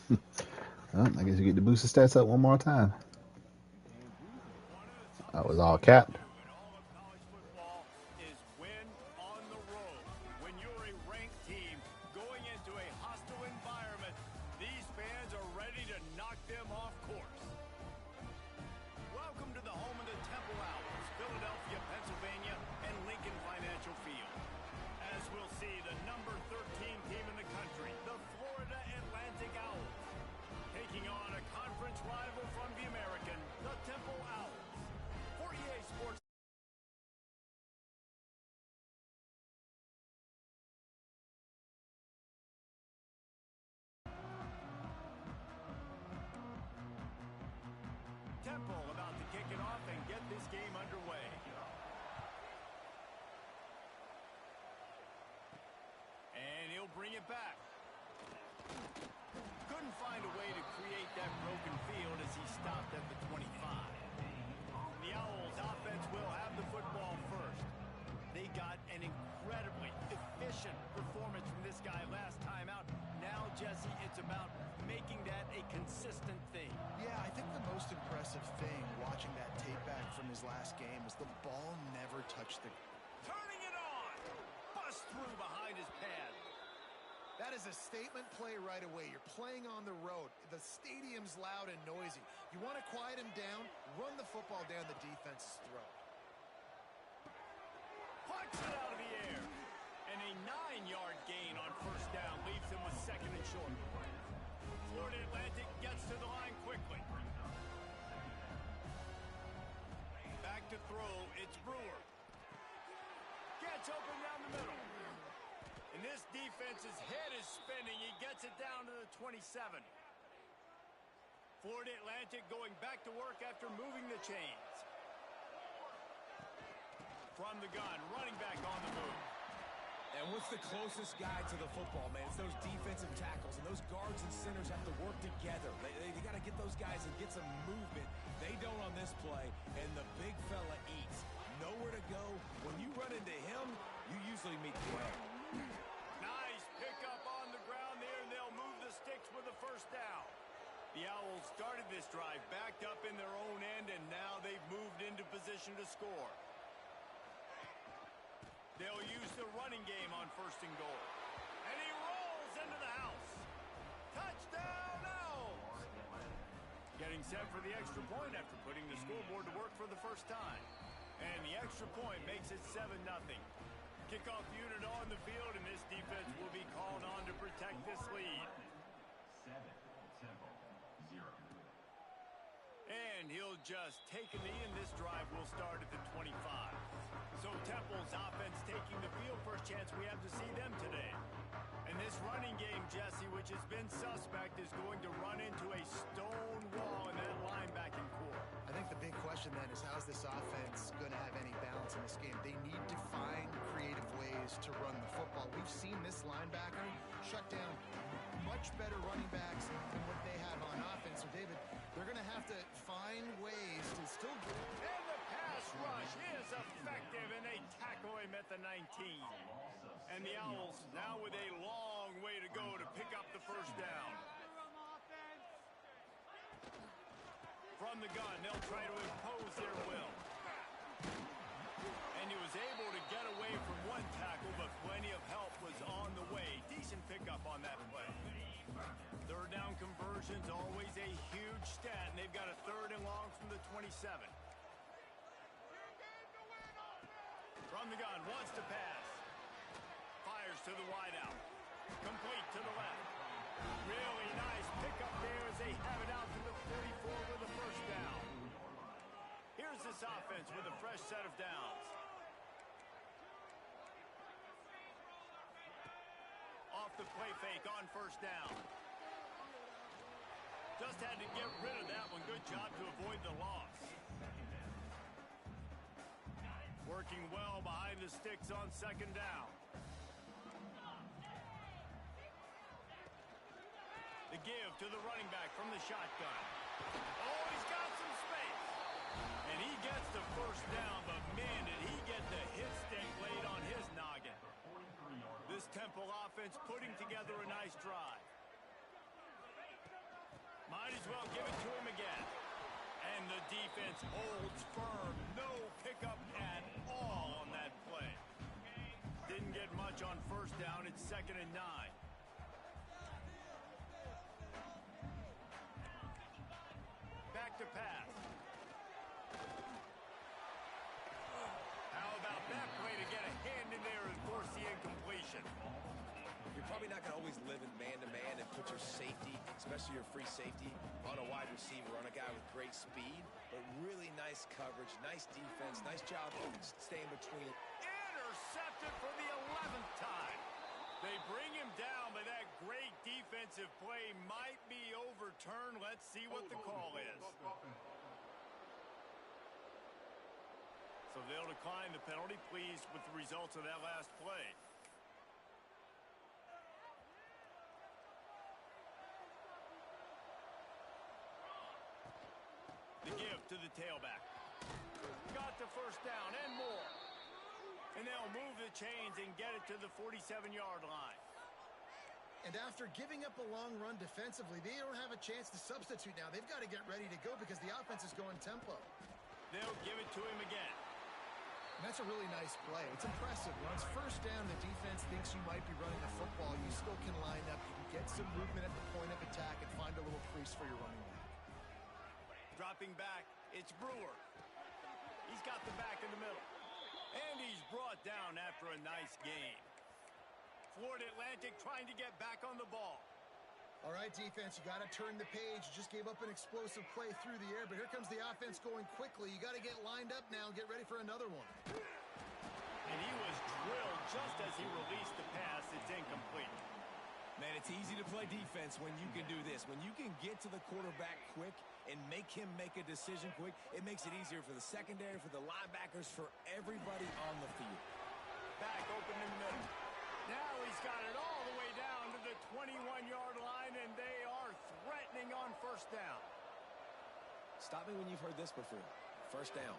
Well, I guess you get the booster stats up one more time. That was all capped. About to kick it off and get this game underway. And he'll bring it back. Couldn't find a way to create that broken field as he stopped at the 25. The Owls offense will have the football first. They got an incredibly efficient performance from this guy last time out. Now, Jesse, it's about making that a consistent thing. Yeah, I think the most impressive thing watching that tape back from his last game was the ball never touched the... Turning it on! Bust through behind his pad. That is a statement play right away. You're playing on the road. The stadium's loud and noisy. You want to quiet him down, run the football down the defense's throat. Punch it out of the air. And a 9-yard gain on first down leaves him with second and short. Florida Atlantic gets to the line quickly. Back to throw, it's Brewer. Gets open down the middle. And this defense's head is spinning. He gets it down to the 27. Florida Atlantic going back to work after moving the chains. From the gun, running back on the move. And what's the closest guy to the football, man? It's those defensive tackles, and those guards and centers have to work together. They got to get those guys and get some movement. They don't on this play, and the big fella eats. Nowhere to go. When you run into him, you usually meet the end. Nice pickup on the ground there, and they'll move the sticks with the first down. The Owls started this drive backed up in their own end, and now they've moved into position to score. They'll use the running game on first and goal. And he rolls into the house. Touchdown, Owls! Getting set for the extra point after putting the scoreboard to work for the first time. And the extra point makes it 7-0. Kickoff unit on the field, and this defense will be called on to protect this lead. 7, Temple, 0. And he'll just take a knee, and this drive will start at the 25. So Temple's offense taking the field. First chance we have to see them today. And this running game, Jesse, which has been suspect, is going to run into a stone wall in that linebacking core. I think the big question then is, how's this offense going to have any balance in this game? They need to find creative ways to run the football. We've seen this linebacker shut down much better running backs than what they have on offense. So, David, they're going to have to find ways to still... And the pass rush is effective, and they tackle him at the 19. And the Owls now with a long way to go to pick up the first down. From the gun, they'll try to impose their will. And he was able to get away from one tackle, but plenty of help was on the way. Decent pickup on that play. Third down conversions, always a huge stat, and they've got a third and long from the 27. From the gun, wants to pass. Fires to the wideout. Complete to the left. Really nice pickup there as they have it out to the 44 with the first down. Here's this offense with a fresh set of downs. Off the play fake on first down. Just had to get rid of that one. Good job to avoid the loss. Working well behind the sticks on second down. The give to the running back from the shotgun. Oh, he's got some space. And he gets the first down, but man, did he get the hit stick laid on his noggin. This Temple offense putting together a nice drive. Might as well give it to him again. And the defense holds firm. No pickup at all on that play. Didn't get much on first down. It's 2nd and 9. Back to pass. How about that play to get a hand in there and force the incompletion? You're probably not going to always live in man-to-man and put your safety, especially your free safety, on a wide receiver, on a guy with great speed, but really nice coverage, nice defense, nice job of staying between. Intercepted for the 11th time. They bring him down, but that great defensive play might be overturned. Let's see what the call is. So they'll decline the penalty. Pleased with the results of that last play. The give to the tailback. Got the first down and more. And they'll move the chains and get it to the 47-yard line. And after giving up a long run defensively, they don't have a chance to substitute now. They've got to get ready to go because the offense is going tempo. They'll give it to him again. And that's a really nice play. It's impressive. Once first down, the defense thinks you might be running the football. You still can line up. You can get some movement at the point of attack and find a little crease for your running back. Dropping back, it's Brewer. He's got the back in the middle. And he's brought down after a nice game. Florida Atlantic trying to get back on the ball. All right, defense, you got to turn the page. You just gave up an explosive play through the air, but here comes the offense going quickly. You got to get lined up now and get ready for another one. And he was drilled just as he released the pass. It's incomplete. Man, it's easy to play defense when you can do this. When you can get to the quarterback quick and make him make a decision quick, it makes it easier for the secondary, for the linebackers, for everybody on the field. Back open in the middle. Now he's got it all the way down to the 21-yard line, and they are threatening on first down. Stop me when you've heard this before. First down.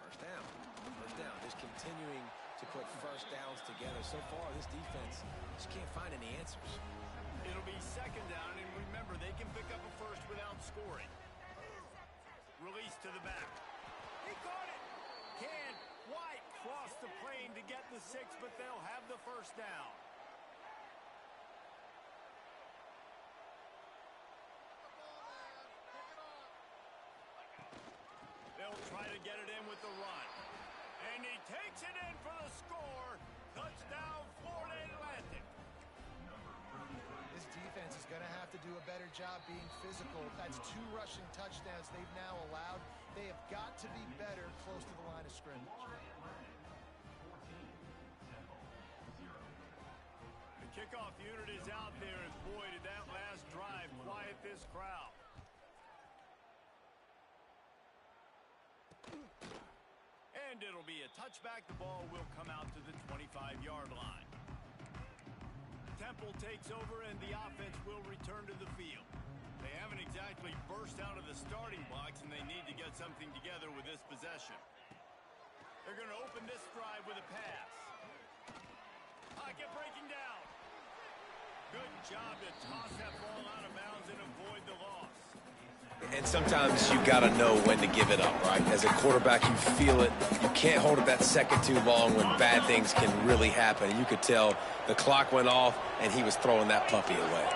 First down. First down. Just continuing to put first downs together. So far, this defense just can't find any answers. It'll be 2nd down, and remember, they can pick up a first without scoring. Release to the back. He caught it. Can White cross the plane to get the 6, but they'll have the first down. They'll try to get it in with the run. And he takes it in for the score. Touchdown, Florida Atlantic. This defense is going to have to do a better job being physical. That's 2 rushing touchdowns they've now allowed. They have got to be better close to the line of scrimmage. The kickoff unit is out there, and boy, did that last drive quiet this crowd. And it'll be a touchback. The ball will come out to the 25-yard line. Temple takes over, and the offense will return to the field. They haven't exactly burst out of the starting blocks, and they need to get something together with this possession. They're going to open this drive with a pass. Pocket breaking down. Good job to toss that ball out of bounds and avoid the loss. And sometimes you got to know when to give it up, right? As a quarterback, you feel it. You can't hold it that second too long when bad things can really happen. You could tell the clock went off, and he was throwing that puppy away.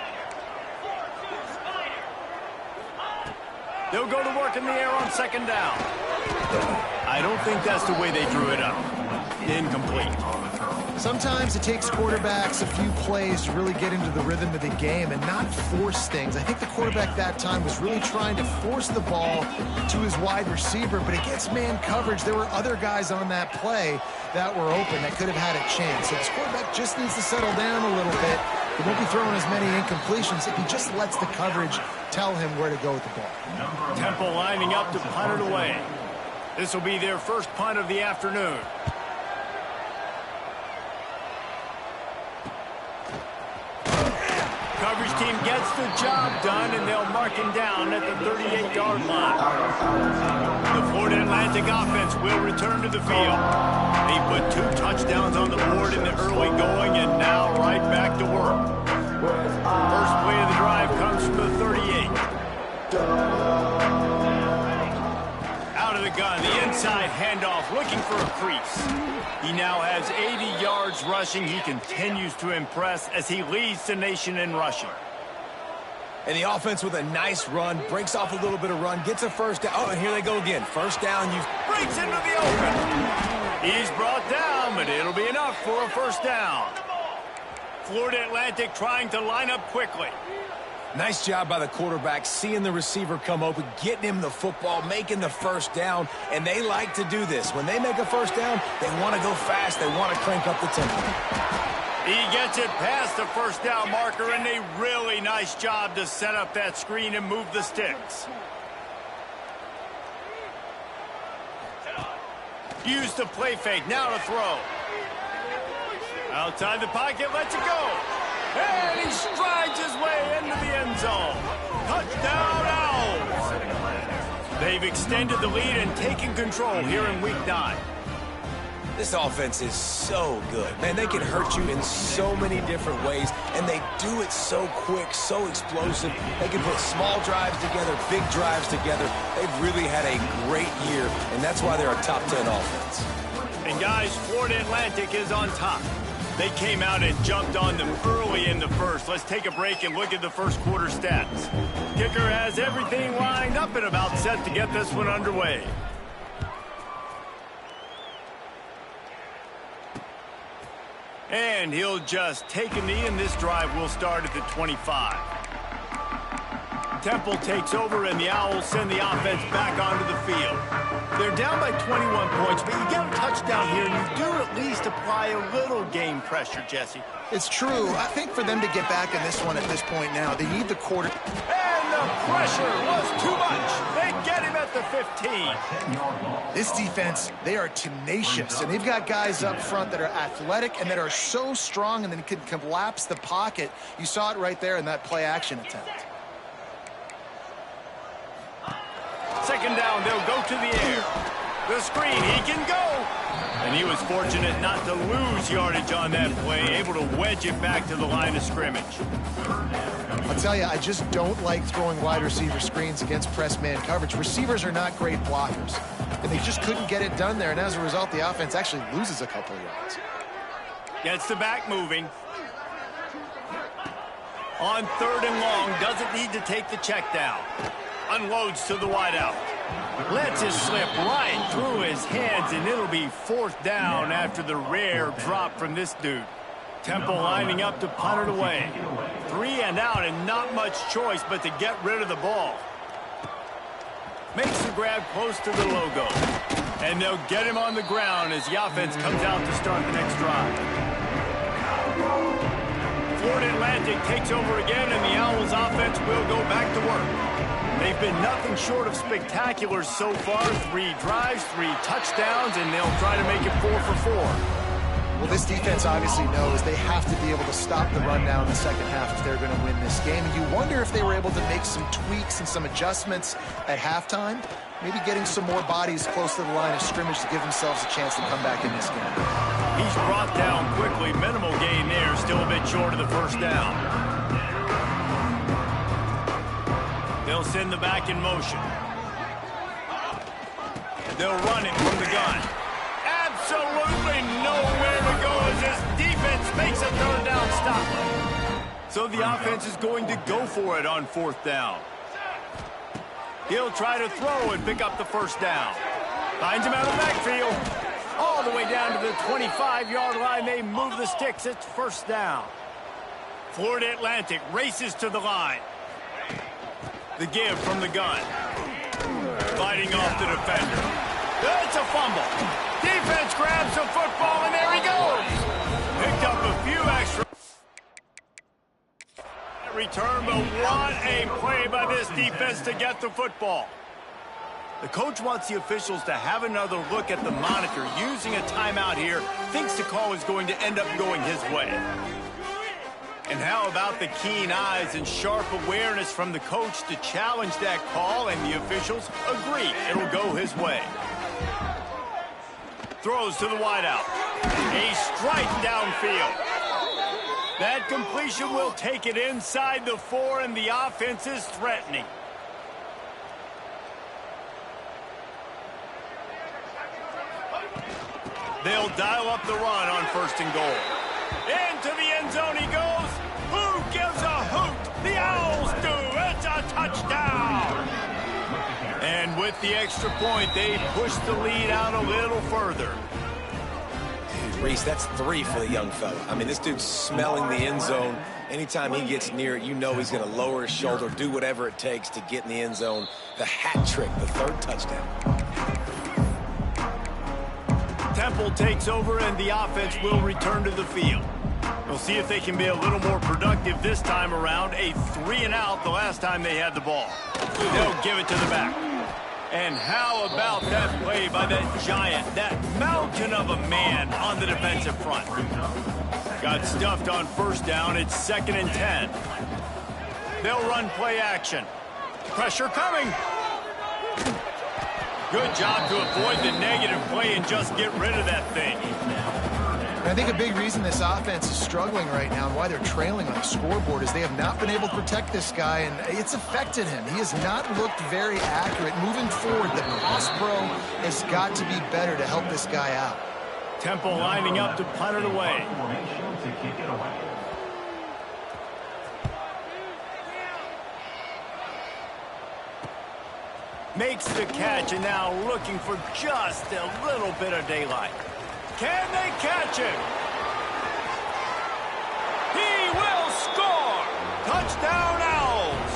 They'll go to work in the air on 2nd down. I don't think that's the way they drew it up. Incomplete. Sometimes it takes quarterbacks a few plays to really get into the rhythm of the game and not force things. I think the quarterback that time was really trying to force the ball to his wide receiver, but against man coverage, there were other guys on that play that were open that could have had a chance. So this quarterback just needs to settle down a little bit. He won't be throwing as many incompletions if he just lets the coverage tell him where to go with the ball. Temple lining up to punt it away. This will be their first punt of the afternoon. Coverage team gets the job done, and they'll mark him down at the 38-yard line. The Florida Atlantic offense will return to the field. They put 2 touchdowns on the board in the early going, and now right back to work. First play of the drive comes from the 38. gun, the inside handoff, looking for a crease. He now has 80 yards rushing. He continues to impress as he leads the nation in rushing. And the offense with a nice run, breaks off a little bit of run, gets a first down. Oh, and here they go again. First down. Breaks into the open. He's brought down, but it'll be enough for a first down. Florida Atlantic trying to line up quickly. Nice job by the quarterback, seeing the receiver come open, getting him the football, making the first down, and they like to do this. When they make a first down, they want to go fast. They want to crank up the tempo. He gets it past the first down marker, and a really nice job to set up that screen and move the sticks. Use the play fake, now to throw. Outside the pocket, lets it go. And he strides his way into the end zone. Touchdown, Owls! They've extended the lead and taken control here in Week 9. This offense is so good. Man, they can hurt you in so many different ways, and they do it so quick, so explosive. They can put small drives together, big drives together. They've really had a great year, and that's why they're a top 10 offense. And guys, Florida Atlantic is on top. They came out and jumped on them early in the first. Let's take a break and look at the first quarter stats. Kicker has everything lined up and about set to get this one underway. And he'll just take a knee, and this drive will start at the 25. Temple takes over, and the Owls send the offense back onto the field. They're down by 21 points, but you get a touchdown here, and you do at least apply a little game pressure, Jesse. It's true. I think for them to get back in this one at this point now, they need the quarter. And the pressure was too much. They get him at the 15. This defense, they are tenacious, and they've got guys up front that are athletic and that are so strong and then can collapse the pocket. You saw it right there in that play-action attempt. Second down, they'll go to the air. The screen, he can go. And he was fortunate not to lose yardage on that play, able to wedge it back to the line of scrimmage. I'll tell you, I just don't like throwing wide receiver screens against press man coverage. Receivers are not great blockers, and they just couldn't get it done there, and as a result, the offense actually loses a couple of yards. Gets the back moving. On third and long, doesn't need to take the check down. Unloads to the wideout. Lets it slip right through his hands, and it'll be fourth down after the rare drop from this dude. Temple lining up to punt it away. 3 and out, and not much choice but to get rid of the ball. Makes the grab close to the logo. And they'll get him on the ground as the offense comes out to start the next drive. Florida Atlantic takes over again, and the Owls offense will go back to work. They've been nothing short of spectacular so far. 3 drives, 3 touchdowns, and they'll try to make it 4 for 4. Well, this defense obviously knows they have to be able to stop the run down in the second half if they're going to win this game. And you wonder if they were able to make some tweaks and some adjustments at halftime, maybe getting some more bodies close to the line of scrimmage to give themselves a chance to come back in this game. He's brought down quickly. Minimal gain there, still a bit short of the first down. They'll send the back in motion. They'll run it from the gun. Absolutely nowhere to go as this defense makes a third down stop. So the offense is going to go for it on fourth down. He'll try to throw and pick up the first down. Finds him out of the backfield. All the way down to the 25-yard line. They move the sticks. It's first down. Florida Atlantic races to the line. The give from the gun. Fighting off the defender. It's a fumble. Defense grabs the football, and there he goes. Picked up a few extra. Return, but what a play by this defense to get the football. The coach wants the officials to have another look at the monitor. Using a timeout here, thinks the call is going to end up going his way. And how about the keen eyes and sharp awareness from the coach to challenge that call, and the officials agree it'll go his way. Throws to the wideout. A strike downfield. That completion will take it inside the 4, and the offense is threatening. They'll dial up the run on 1st and goal. Into the end zone he goes. Who gives a hoot? The Owls do. It's a touchdown. And with the extra point, they push the lead out a little further. Reese, that's 3 for the young fella. I mean, this dude's smelling the end zone. Anytime he gets near it, you know he's going to lower his shoulder, do whatever it takes to get in the end zone. The hat trick, the 3rd touchdown. Temple takes over, and the offense will return to the field. We'll see if they can be a little more productive this time around. A 3-and-out the last time they had the ball. They'll give it to the back. And how about that play by that giant, that mountain of a man on the defensive front? Got stuffed on 1st down. It's 2nd and 10. They'll run play action. Pressure coming. Good job to avoid the negative play and just get rid of that thing. I think a big reason this offense is struggling right now and why they're trailing on the scoreboard is they have not been able to protect this guy, and it's affected him. He has not looked very accurate. Moving forward, the pass pro has got to be better to help this guy out. Temple lining up to punt it away. Makes the catch, and now looking for just a little bit of daylight. Can they catch him? He will score! Touchdown Owls!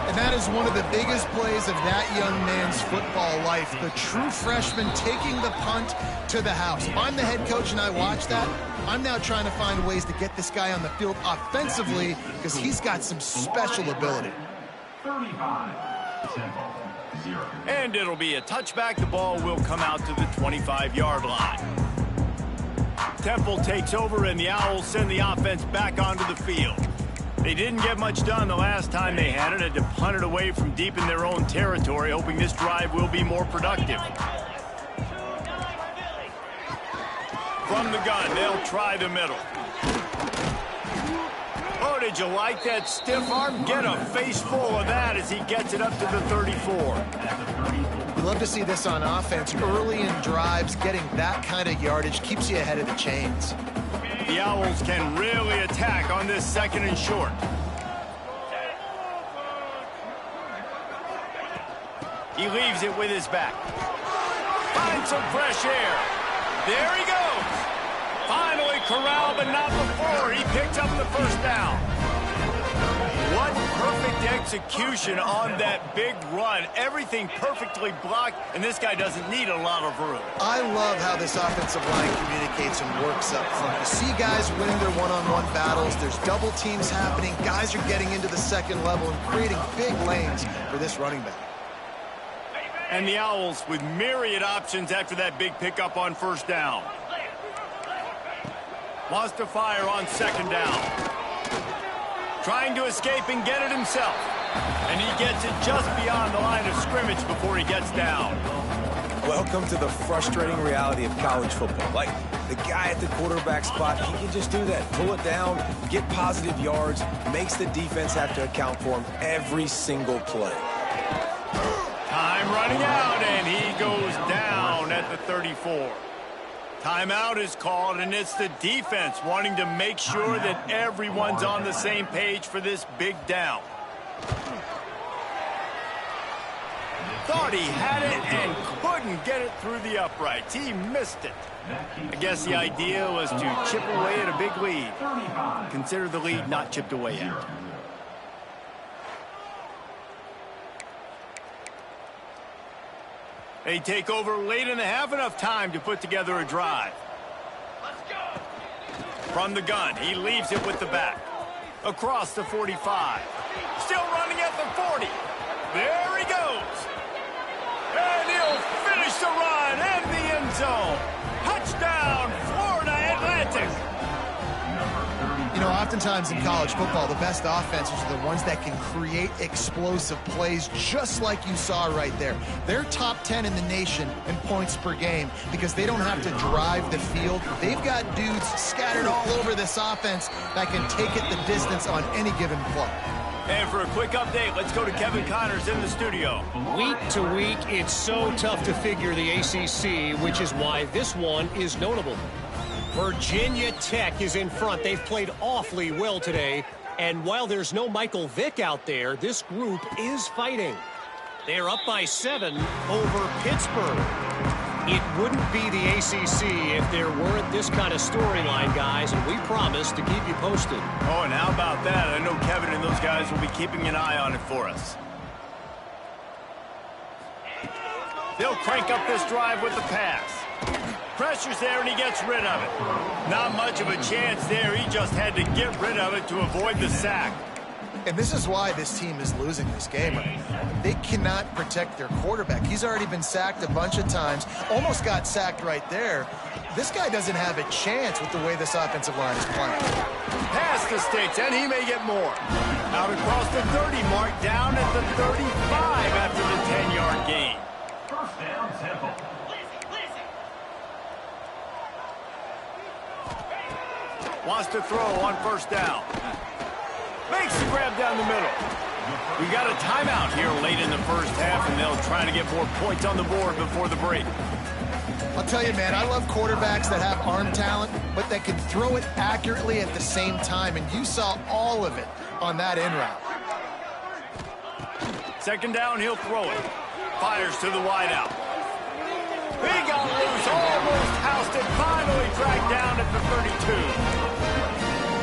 And that is one of the biggest plays of that young man's football life. The true freshman taking the punt to the house. If I'm the head coach and I watch that, I'm now trying to find ways to get this guy on the field offensively because he's got some special ability. 35, Temple, 0. And it'll be a touchback. The ball will come out to the 25-yard line. Temple takes over, and the Owls send the offense back onto the field. They didn't get much done the last time they had it. Had to punt it away from deep in their own territory, hoping this drive will be more productive. From the gun, they'll try the middle. Oh, did you like that stiff arm? Get a face full of that as he gets it up to the 34. We love to see this on offense. Early in drives, getting that kind of yardage keeps you ahead of the chains. The Owls can really attack on this 2nd and short. He leaves it with his back. Finds some fresh air. There he goes. Finally corralled, but not before. He picks up the 1st down. What perfect execution on that big run. Everything perfectly blocked, and this guy doesn't need a lot of room. I love how this offensive line communicates and works up front. You see guys winning their one-on-one battles. There's double teams happening. Guys are getting into the 2nd level and creating big lanes for this running back. And the Owls with myriad options after that big pickup on 1st down. Wants to fire on 2nd down. Trying to escape and get it himself. And he gets it just beyond the line of scrimmage before he gets down. Welcome to the frustrating reality of college football. Like, the guy at the quarterback spot, he can just do that. Pull it down, get positive yards, makes the defense have to account for him every single play. Time running out, and he goes down at the 34. Timeout is called, and it's the defense wanting to make sure that everyone's on the same page for this big down. Thought he had it and couldn't get it through the uprights. He missed it. I guess the idea was to chip away at a big lead. Consider the lead not chipped away yet. They take over late in the half, enough time to put together a drive. Let's go. From the gun, he leaves it with the back. Across the 45. Still running at the 40. There he goes. And he'll finish the run in the end zone. Touchdown, Florida Atlantic. You know, oftentimes in college football, the best offenses are the ones that can create explosive plays, just like you saw right there. They're top 10 in the nation in points per game because they don't have to drive the field. They've got dudes scattered all over this offense that can take it the distance on any given play. And for a quick update, let's go to Kevin Connors in the studio. Week to week, it's so tough to figure the ACC, which is why this one is notable. Virginia Tech is in front. They've played awfully well today. And while there's no Michael Vick out there, this group is fighting. They're up by 7 over Pittsburgh. It wouldn't be the ACC if there weren't this kind of storyline, guys, and we promise to keep you posted. Oh, and how about that? I know Kevin and those guys will be keeping an eye on it for us. They'll crank up this drive with the pass. Pressure's there, and he gets rid of it. Not much of a chance there. He just had to get rid of it to avoid the sack. And this is why this team is losing this game. They cannot protect their quarterback. He's already been sacked a bunch of times. Almost got sacked right there. This guy doesn't have a chance with the way this offensive line is playing. Pass the sticks, and he may get more. Out across the 30 mark, down at the 35 after the 10-yard gain. First down, Temple. Wants to throw on first down. Makes the grab down the middle. We got a timeout here late in the first half, and they'll try to get more points on the board before the break. I'll tell you, man, I love quarterbacks that have arm talent, but that can throw it accurately at the same time, and you saw all of it on that in route. Second down, he'll throw it. Fires to the wideout. He got loose, almost housed it, finally dragged down at the 32.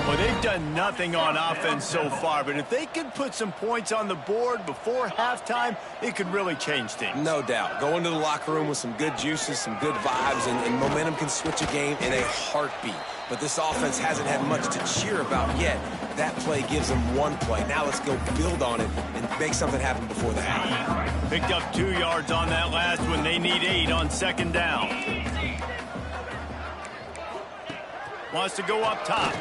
Well, they've done nothing on offense so far, but if they can put some points on the board before halftime, it could really change things. No doubt. Go into the locker room with some good juices, some good vibes, and momentum can switch a game in a heartbeat. But this offense hasn't had much to cheer about yet. That play gives them one play. Now let's go build on it and make something happen before the half. Picked up 2 yards on that last one. They need 8 on second down. Wants to go up top.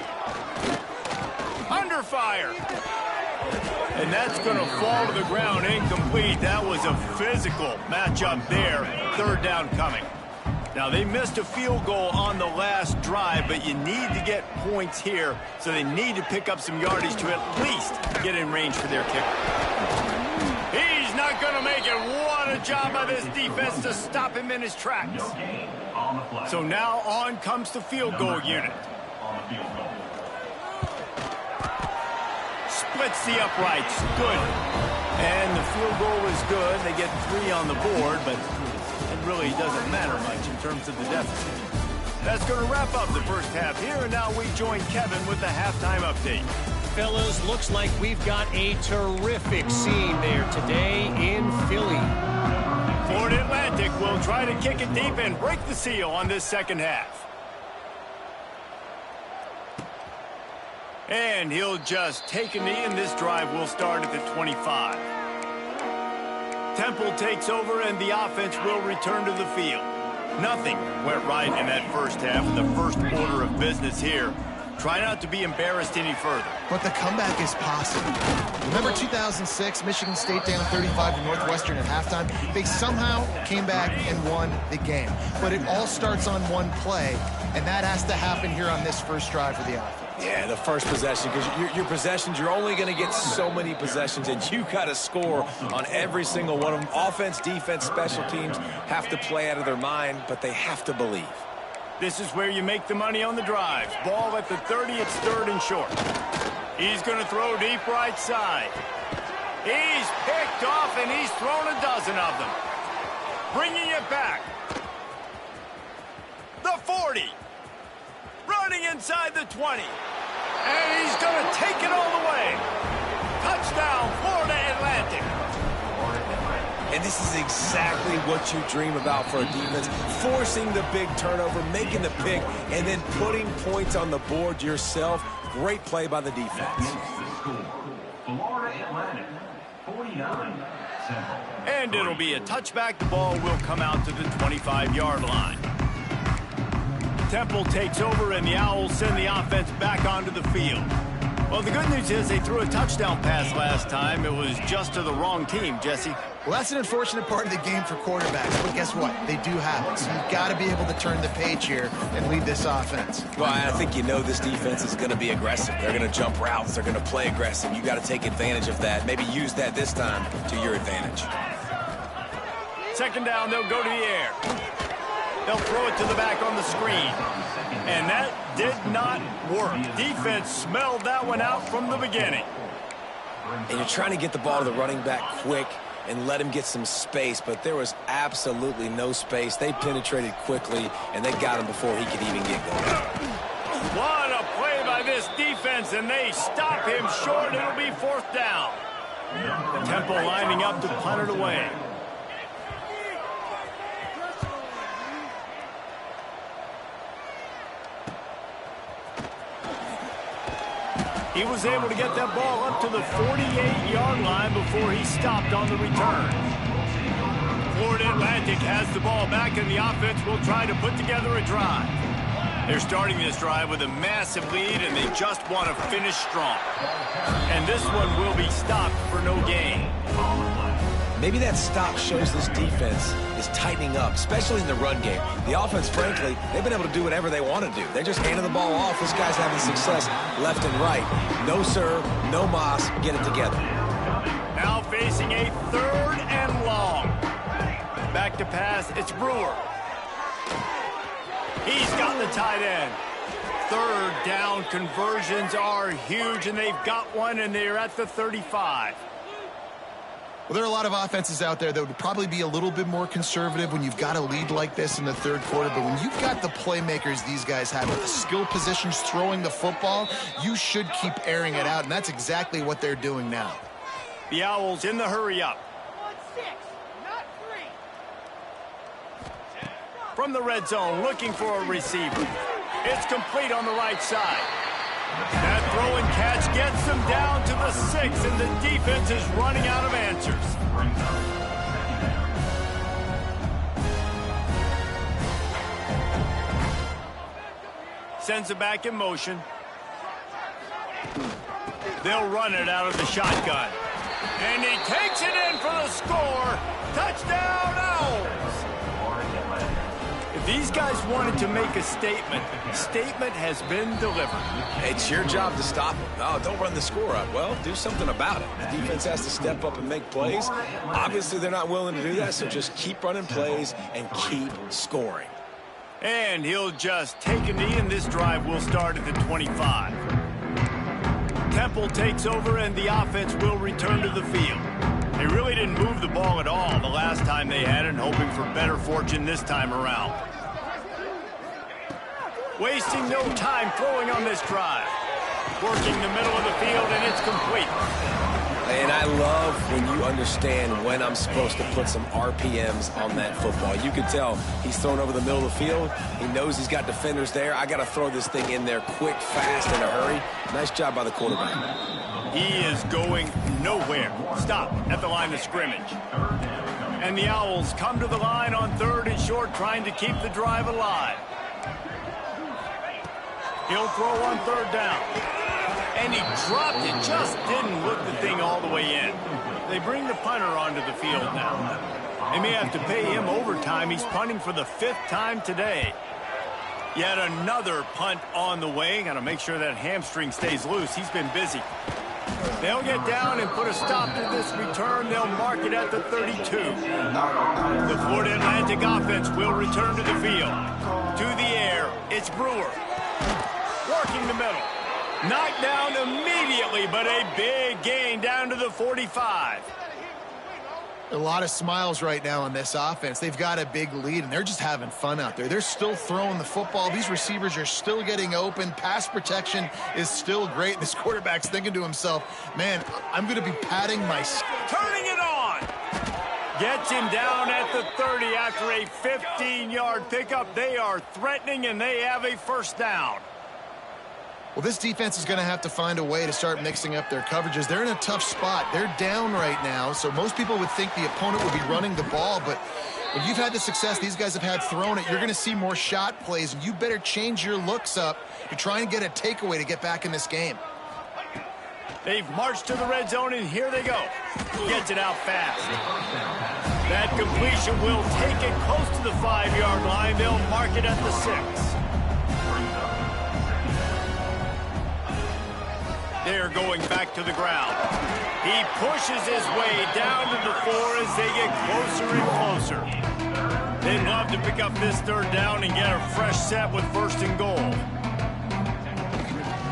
Under fire. And that's going to fall to the ground incomplete. That was a physical matchup there. Third down coming. Now, they missed a field goal on the last drive, but you need to get points here, so they need to pick up some yardage to at least get in range for their kicker. He's not going to make it. What a job by this defense to stop him in his tracks. So now on comes the field goal unit. Splits the uprights. Good. And the field goal is good. They get 3 on the board, but it really doesn't matter much in terms of the deficit. That's going to wrap up the first half here, and now we join Kevin with the halftime update. Fellas, looks like we've got a terrific scene there today in Philly. Florida Atlantic will try to kick it deep and break the seal on this second half. And he'll just take a knee, and this drive will start at the 25. Temple takes over, and the offense will return to the field. Nothing went right in that first half, the first order of business here. Try not to be embarrassed any further. But the comeback is possible. Remember 2006, Michigan State down 35 to Northwestern at halftime? They somehow came back and won the game. But it all starts on one play, and that has to happen here on this first drive for the offense. Yeah, the first possession, because your possessions, you're only going to get so many possessions, and you got to score on every single one of them. Offense, defense, special teams have to play out of their mind, but they have to believe. This is where you make the money on the drives. Ball at the 30, it's third and short. He's going to throw deep right side. He's picked off, and he's thrown a dozen of them. Bringing it back. The 40. Running inside the 20. And he's going to take it all the way. Touchdown, Florida Atlantic. And this is exactly what you dream about for a defense. Forcing the big turnover, making the pick, and then putting points on the board yourself. Great play by the defense. Florida Atlantic, 49. Temple. And it'll be a touchback. The ball will come out to the 25-yard line. Temple takes over, and the Owls send the offense back onto the field. Well, the good news is they threw a touchdown pass last time. It was just to the wrong team, Jesse. Well, that's an unfortunate part of the game for quarterbacks, but guess what? They do have it, so you've got to be able to turn the page here and lead this offense. Well, I think you know this defense is going to be aggressive. They're going to jump routes. They're going to play aggressive. You got to take advantage of that. Maybe use that this time to your advantage. Second down, they'll go to the air. They'll throw it to the back on the screen. And that did not work. Defense smelled that one out from the beginning. And you're trying to get the ball to the running back quick and let him get some space, but there was absolutely no space. They penetrated quickly, and they got him before he could even get going. What a play by this defense, and they stop him short. It'll be fourth down. Temple lining up to punt it away. He was able to get that ball up to the 48-yard line before he stopped on the return. Florida Atlantic has the ball back, and the offense will try to put together a drive. They're starting this drive with a massive lead, and they just want to finish strong. And this one will be stopped for no gain. Maybe that stop shows this defense is tightening up, especially in the run game. The offense, frankly, they've been able to do whatever they want to do. They're just handing the ball off. This guy's having success left and right. No serve, no moss. Get it together. Now facing a third and long. Back to pass, it's Brewer. He's got the tight end. Third down conversions are huge, and they've got one, and they're at the 35. Well, there are a lot of offenses out there that would probably be a little bit more conservative when you've got a lead like this in the third quarter. But when you've got the playmakers these guys have with the skill positions throwing the football, you should keep airing it out, and that's exactly what they're doing now. The Owls in the hurry up. From the red zone, looking for a receiver. It's complete on the right side. That throw and catch gets them down to the 6, and the defense is running out of answers. Sends it back in motion. They'll run it out of the shotgun. And he takes it in for the score. Touchdown, Owls! If these guys wanted to make a statement, the statement has been delivered. It's your job to stop them. Oh, don't run the score up. Well, do something about it. The defense has to step up and make plays. Obviously, they're not willing to do that, so just keep running plays and keep scoring. And he'll just take a knee, and this drive will start at the 25. Temple takes over, and the offense will return to the field. They really didn't move the ball at all the last time they had it, hoping for better fortune this time around. Wasting no time throwing on this drive. Working the middle of the field, and it's complete. And I love when you understand when I'm supposed to put some RPMs on that football. You can tell he's thrown over the middle of the field. He knows he's got defenders there. I got to throw this thing in there quick, fast, in a hurry. Nice job by the quarterback. He is going nowhere. Stop at the line of scrimmage. And the Owls come to the line on third and short, trying to keep the drive alive. He'll throw on third down. And he dropped it, just didn't look the thing all the way in. They bring the punter onto the field now. They may have to pay him overtime. He's punting for the 5th time today. Yet another punt on the way. Got to make sure that hamstring stays loose. He's been busy. They'll get down and put a stop to this return. They'll mark it at the 32. The Florida Atlantic offense will return to the field. To the air, it's Brewer. Working the middle. Knocked down immediately, but a big gain down to the 45. A lot of smiles right now on this offense. They've got a big lead, and they're just having fun out there. They're still throwing the football. These receivers are still getting open. Pass protection is still great. This quarterback's thinking to himself, man, I'm going to be patting my... Turning it on. Gets him down at the 30 after a 15-yard pickup. They are threatening, and they have a first down. Well, this defense is going to have to find a way to start mixing up their coverages. They're in a tough spot. They're down right now, so most people would think the opponent would be running the ball, but when you've had the success these guys have had throwing it, you're going to see more shot plays, and you better change your looks up to try and get a takeaway to get back in this game. They've marched to the red zone, and here they go. Gets it out fast. That completion will take it close to the 5-yard line. They'll mark it at the 6. They're going back to the ground. He pushes his way down to the 4 as they get closer and closer. They'd love to pick up this 3rd down and get a fresh set with 1st and goal.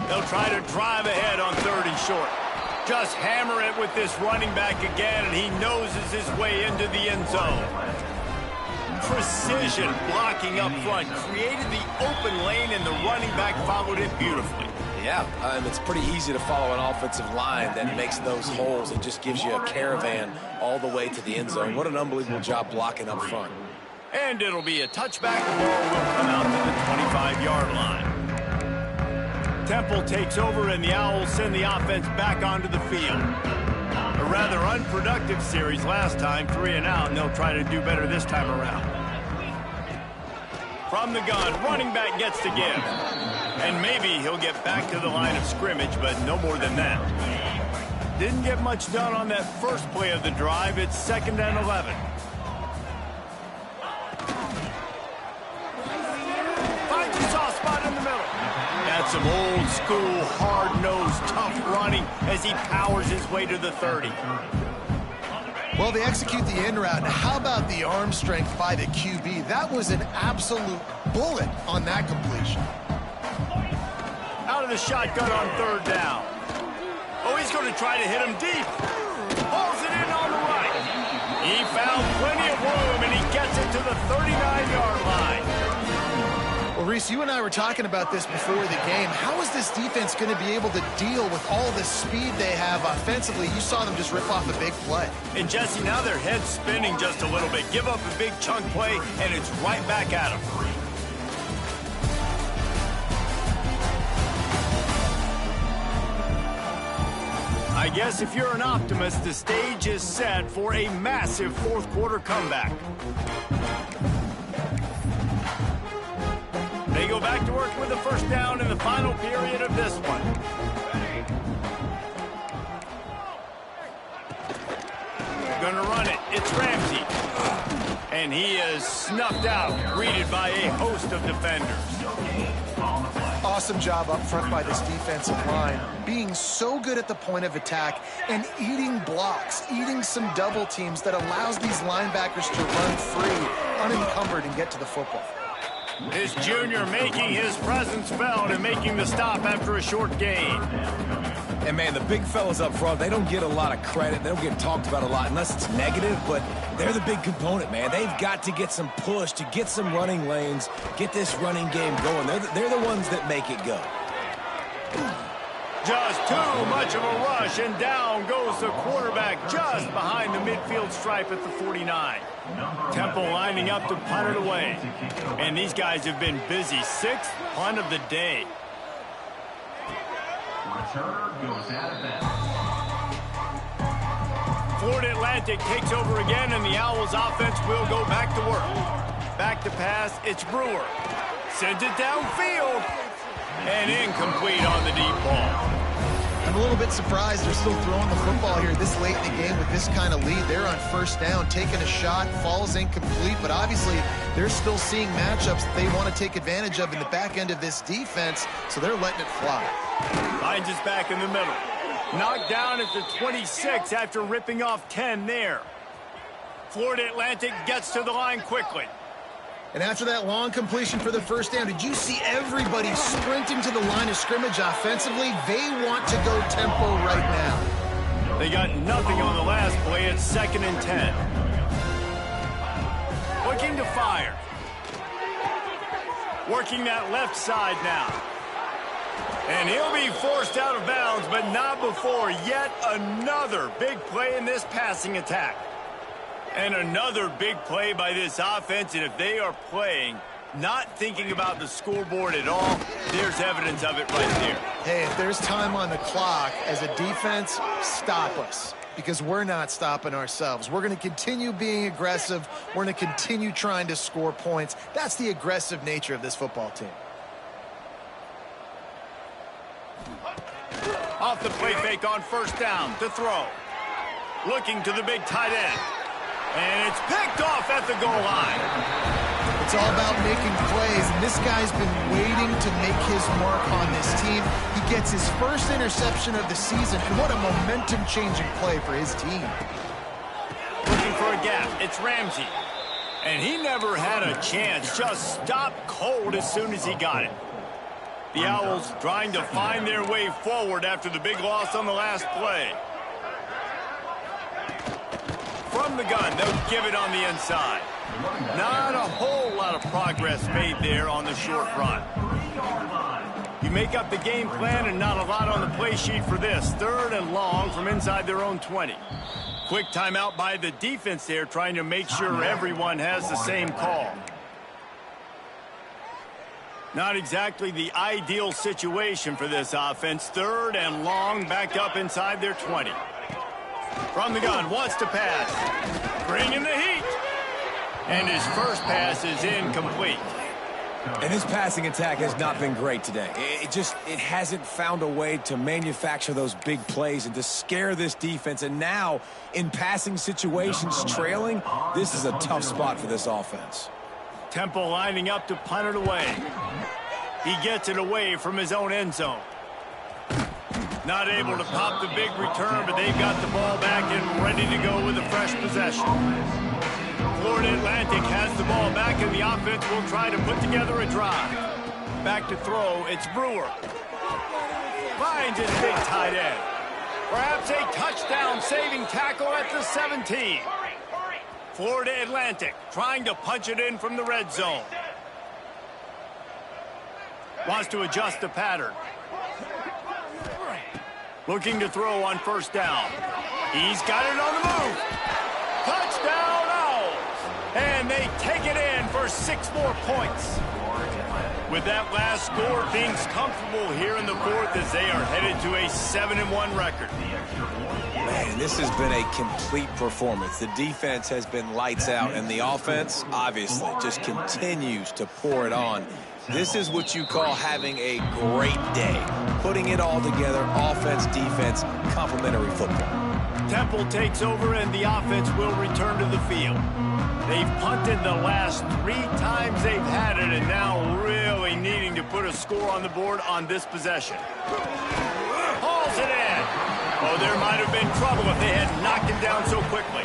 They'll try to drive ahead on 3rd and short. Just hammer it with this running back again, and he noses his way into the end zone. Precision blocking up front created the open lane, and the running back followed it beautifully. Yeah, and it's pretty easy to follow an offensive line that makes those holes and just gives you a caravan all the way to the end zone. What an unbelievable job blocking up front. And it'll be a touchback. The ball will come out to the 25-yard line. Temple takes over, and the Owls send the offense back onto the field. A rather unproductive series last time, 3 and out, and they'll try to do better this time around. From the gun, running back gets to give. And maybe he'll get back to the line of scrimmage, but no more than that. Didn't get much done on that first play of the drive. It's 2nd and 11. Finds a soft spot in the middle. That's some old school, hard-nosed, tough running as he powers his way to the 30. Well, they execute the in route. Now, how about the arm strength by the QB? That was an absolute bullet on that completion. Out of the shotgun on 3rd down. Oh, he's going to try to hit him deep. Pulls it in on the right. He found plenty of room, and he gets it to the 39-yard line. Well, Reese, you and I were talking about this before the game. How is this defense going to be able to deal with all the speed they have offensively? You saw them just rip off a big play. And, Jesse, now their head's spinning just a little bit. Give up a big chunk play, and it's right back at them. I guess if you're an optimist, the stage is set for a massive 4th quarter comeback. They go back to work with a 1st down in the final period of this one. Gonna run it. It's Ramsey. And he is snuffed out, greeted by a host of defenders. Awesome job up front by this defensive line, being so good at the point of attack and eating blocks, eating some double teams that allows these linebackers to run free, unencumbered, and get to the football. This junior making his presence felt and making the stop after a short gain. And, man, the big fellas up front, they don't get a lot of credit. They don't get talked about a lot unless it's negative, but they're the big component, man. They've got to get some push, to get some running lanes, get this running game going. They're the ones that make it go. Just too much of a rush, and down goes the quarterback just behind the midfield stripe at the 49. Temple lining up to punt it away. And these guys have been busy. 6th punt of the day. Returner goes out of bounds. Florida Atlantic takes over again, and the Owls offense will go back to work. Back to pass, it's Brewer. Sends it downfield. And incomplete on the deep ball. I'm a little bit surprised they're still throwing the football here this late in the game with this kind of lead. They're on 1st down, taking a shot, falls incomplete, but obviously they're still seeing matchups that they want to take advantage of in the back end of this defense, so they're letting it fly. Finds us back in the middle. Knocked down at the 26 after ripping off 10 there. Florida Atlantic gets to the line quickly. And after that long completion for the 1st down, did you see everybody sprinting to the line of scrimmage offensively? They want to go tempo right now. They got nothing on the last play. It's 2nd and 10. Looking to fire. Working that left side now. And he'll be forced out of bounds, but not before yet another big play in this passing attack. And another big play by this offense, and if they are playing, not thinking about the scoreboard at all, there's evidence of it right there. Hey, if there's time on the clock, as a defense, stop us. Because we're not stopping ourselves. We're going to continue being aggressive. We're going to continue trying to score points. That's the aggressive nature of this football team. Off the the play fake on first down to throw. Looking to the big tight end. And it's picked off at the goal line. It's all about making plays, and this guy's been waiting to make his mark on this team. He gets his first interception of the season, and what a momentum-changing play for his team. Looking for a gap. It's Ramsey. And he never had a chance. Just stopped cold as soon as he got it. The Owls trying to find their way forward after the big loss on the last play. From the gun, they'll give it on the inside. Not a whole lot of progress made there on the short run. You make up the game plan and not a lot on the play sheet for this. 3rd and long from inside their own 20. Quick timeout by the defense there, trying to make sure everyone has the same call. Not exactly the ideal situation for this offense. 3rd and long, back up inside their 20. From the gun, wants to pass. Bringing the heat. And his first pass is incomplete. And his passing attack has not been great today. It hasn't found a way to manufacture those big plays and to scare this defense. And now, in passing situations, trailing, this is a tough spot for this offense. Temple lining up to punt it away. He gets it away from his own end zone. Not able to pop the big return, but they've got the ball back and ready to go with a fresh possession. Florida Atlantic has the ball back, and the offense will try to put together a drive. Back to throw, it's Brewer. Finds his big tight end. Perhaps a touchdown-saving tackle at the 17. Florida Atlantic trying to punch it in from the red zone. Wants to adjust the pattern. Looking to throw on first down. He's got it on the move. Touchdown Owls! And they take it in for 6 more points. With that last score, things comfortable here in the 4th as they are headed to a 7-1 record. Man, this has been a complete performance. The defense has been lights out, and the offense, obviously, just continues to pour it on. This is what you call having a great day. Putting it all together, offense, defense, complementary football. Temple takes over, and the offense will return to the field. They've punted the last 3 times they've had it, and now really needing to put a score on the board on this possession. Hauls it in. Oh, there might have been trouble if they had knocked him down so quickly.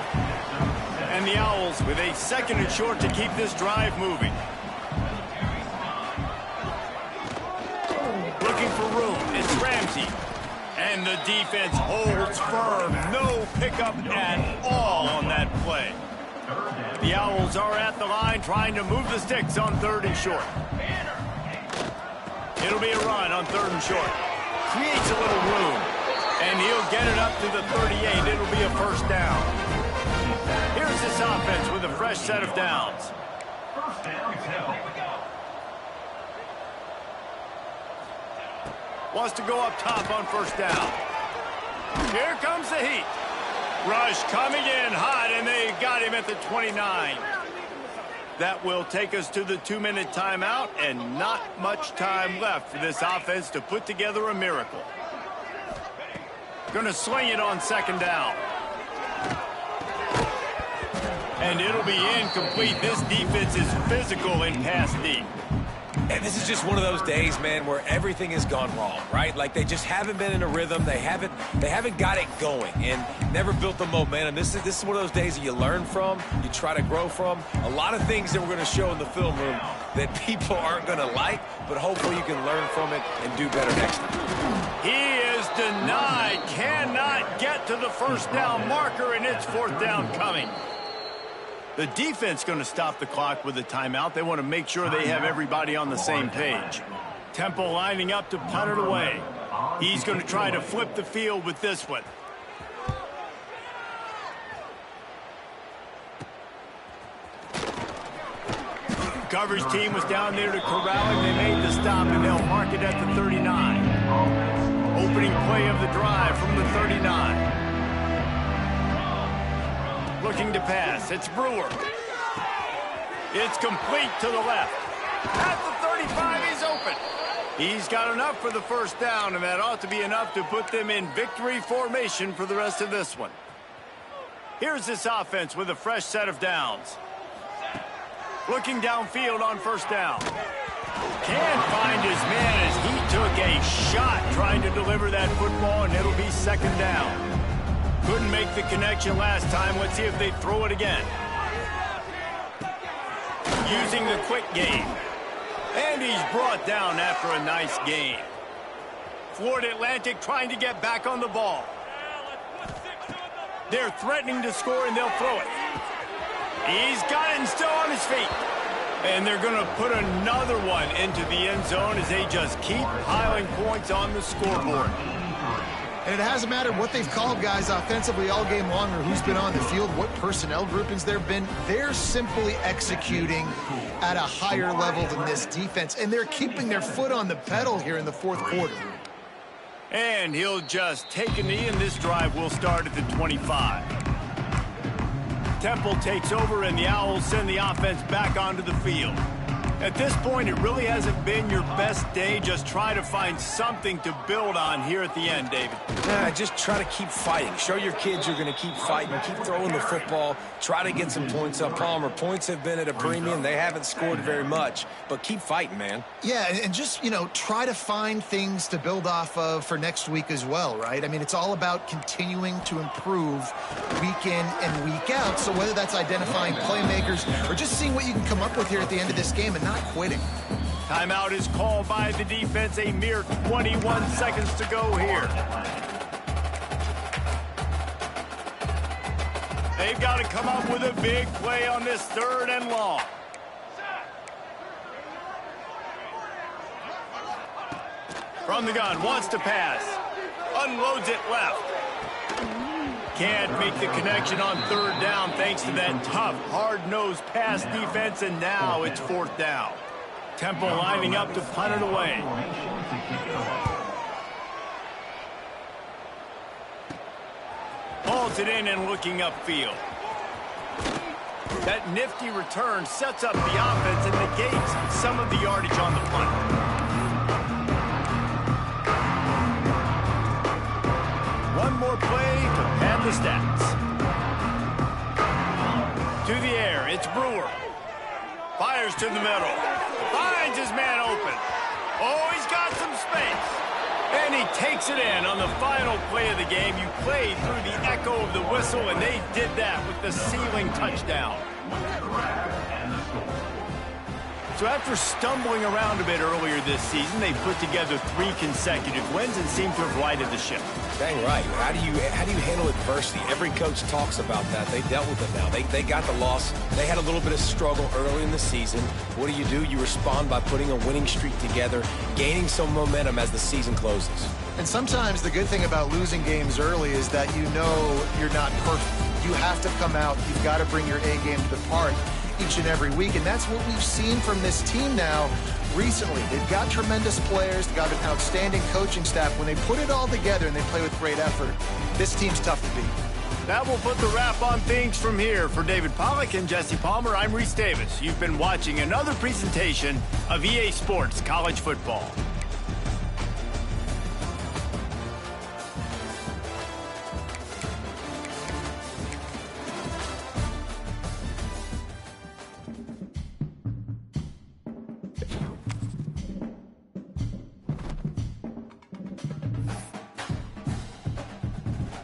And the Owls with a 2nd and short to keep this drive moving. Looking for room, it's Ramsey. And the defense holds firm. No pickup at all on that play. The Owls are at the line trying to move the sticks on 3rd and short. It'll be a run on 3rd and short. Creates a little room. And he'll get it up to the 38. It'll be a first down. Here's this offense with a fresh set of downs. Wants to go up top on first down. Here comes the heat. Rush coming in hot, and they got him at the 29. That will take us to the 2-minute timeout, and not much time left for this offense to put together a miracle. Going to sling it on 2nd down. And it'll be incomplete. This defense is physical in pass deep. And this is just one of those days, man, where everything has gone wrong, right? Like they just haven't been in a rhythm. They haven't got it going and never built the momentum. This is one of those days that you learn from, you try to grow from. A lot of things that we're going to show in the film room that people aren't going to like, but hopefully you can learn from it and do better next time. He is denied. Cannot get to the first down marker, and it's 4th down coming. The defense going to stop the clock with a timeout. They want to make sure they have everybody on the same page. Temple lining up to punt it away. He's going to try to flip the field with this one. Coverage team was down there to corral him. They made the stop, and they'll mark it at the 39. Opening play of the drive from the 39. Looking to pass. It's Brewer. It's complete to the left. At the 35, he's open. He's got enough for the first down, and that ought to be enough to put them in victory formation for the rest of this one. Here's this offense with a fresh set of downs. Looking downfield on first down. Can't find his man as he took a shot trying to deliver that football, and it'll be second down. Couldn't make the connection last time. Let's see if they throw it again. Using the quick game. And he's brought down after a nice gain. Florida Atlantic trying to get back on the ball. They're threatening to score, and they'll throw it. He's got it and still on his feet. And they're going to put another one into the end zone as they just keep piling points on the scoreboard. And it hasn't mattered what they've called guys offensively all game long or who's been on the field, what personnel groupings there have been. They're simply executing at a higher level than this defense, and they're keeping their foot on the pedal here in the fourth quarter. And he'll just take a knee, and this drive will start at the 25. Temple takes over, and the Owls send the offense back onto the field. At this point, it really hasn't been your best day. Just try to find something to build on here at the end, David. Yeah, just try to keep fighting. Show your kids you're going to keep fighting. Keep throwing the football. Try to get some points up. Palmer, points have been at a premium. They haven't scored very much, but keep fighting, man. Yeah, and just, try to find things to build off of for next week as well, right? I mean, it's all about continuing to improve week in and week out. So whether that's identifying playmakers or just seeing what you can come up with here at the end of this game and not quitting. Timeout is called by the defense. A mere 21 seconds to go here. They've got to come up with a big play on this third and long. From the gun, wants to pass. Unloads it left. Can't make the connection on third down thanks to that tough, hard-nosed pass defense, and now it's fourth down. Temple lining up to punt it away. Hauls it in and looking upfield. That nifty return sets up the offense and negates some of the yardage on the punt. One more play to pad the stats. To the air, it's Brewer. Fires to the middle. Finds his man open. Oh, he's got some space. And he takes it in on the final play of the game. You played through the echo of the whistle, and they did that with the ceiling touchdown. So after stumbling around a bit earlier this season, they put together 3 consecutive wins and seem to have righted the ship. Dang right. How do you handle adversity? Every coach talks about that. They dealt with it now. They got the loss. They had a little bit of struggle early in the season. What do? You respond by putting a winning streak together, gaining some momentum as the season closes. And sometimes the good thing about losing games early is that you know you're not perfect. You have to come out. You've got to bring your A game to the part each and every week, and that's what we've seen from this team now recently. They've got tremendous players, they've got an outstanding coaching staff. When they put it all together and they play with great effort, this team's tough to beat. That will put the wrap on things from here. For David Pollack and Jesse Palmer, I'm Reese Davis. You've been watching another presentation of EA Sports College Football.